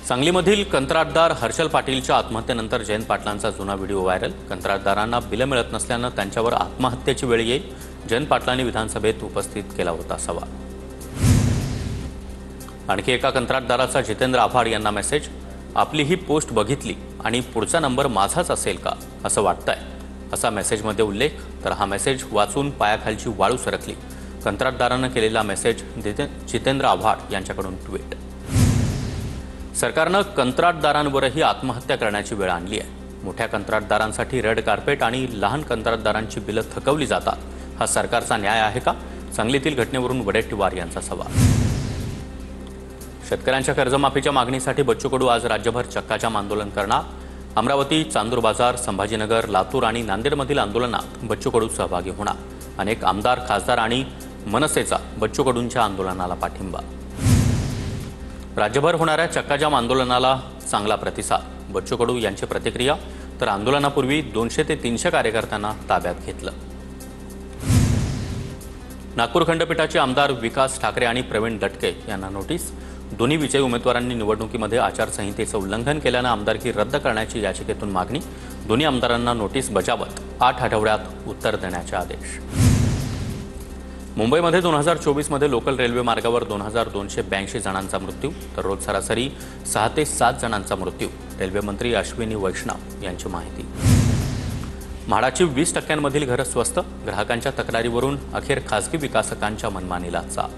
सांगलीमधील कंत्राटदार हर्षल पाटीलच्या आत्महत्येनंतर जयंत पाटलांचा जुना video viral. कंत्राटदारांना बिलं मिळत नसल्यानं त्यांच्यावर आत्महत्येची वेळ येईल, जयंत पाटलांनी विधानसभेत उपस्थित केला होता सवाल। आणखी एका कंत्राटदाराचा जितेंद्र आव्हाड यांना मेसेज, आपली ही पोस्ट बघितली आणि पुढचा नंबर माझाच असेल का असं वाटतंय, असा मेसेजमध्ये उल्लेख। तर हा मेसेज वाचून पायाखालची वाळू सरकली। कंत्राटदारानं केलेला मेसेज जितेंद्र आव्हाड यांच्याकडून ट्विट। सरकारनं कंत्राटदारांवरही आत्महत्या करण्याची वेळ आणली आहे। मोठ्या कंत्राटदारांसाठी रेड कार्पेट आणि लहान कंत्राटदारांची बिलं थकवली जातात, हा सरकारचा न्याय आहे का? सांगलीतील घटनेवरून वडेट्टीवार यांचा सवाल। शेतकऱ्यांच्या कर्जमाफीच्या मागणीसाठी बच्चू कडू आज राज्यभर चक्काजाम आंदोलन करणार। अमरावती, चांदूर बाजार, संभाजीनगर, लातूर आणि नांदेडमधील आंदोलनात बच्चू कडू सहभागी होणार। अनेक आमदार, खासदार आणि मनसेचा बच्चू कडूंच्या आंदोलनाला पाठिंबा। राज्यभर होणाऱ्या चक्काजाम आंदोलनाला चांगला प्रतिसाद। बच्चू कडू यांची प्रतिक्रिया, तर आंदोलनापूर्वी 200 ते 300 कार्यकर्त्यांना ताब्यात घेतलं। नागपूर खंडपीठाचे आमदार विकास ठाकरे आणि प्रवीण दटके यांना नोटीस। दोन्ही विजयी उमेदवारांनी निवडणुकीमध्ये आचारसंहितेचं उल्लंघन केल्यानं आमदारकी रद्द करण्याची याचिकेतून मागणी। दोन्ही आमदारांना नोटीस बजावत 8 आठवड्यात उत्तर देण्याचे आदेश। मुंबईमध्ये 2024 मध्ये लोकल रेल्वे मार्गावर 2282 जणांचा मृत्यू, तर रोज सरासरी 6 ते 7 जणांचा मृत्यू। रेल्वे मंत्री अश्विनी वैष्णव यांची माहिती। म्हाडाची 20% घरं स्वस्त, ग्राहकांच्या तक्रारीवरून अखेर खासगी विकासकांच्या मनमानीला चाप।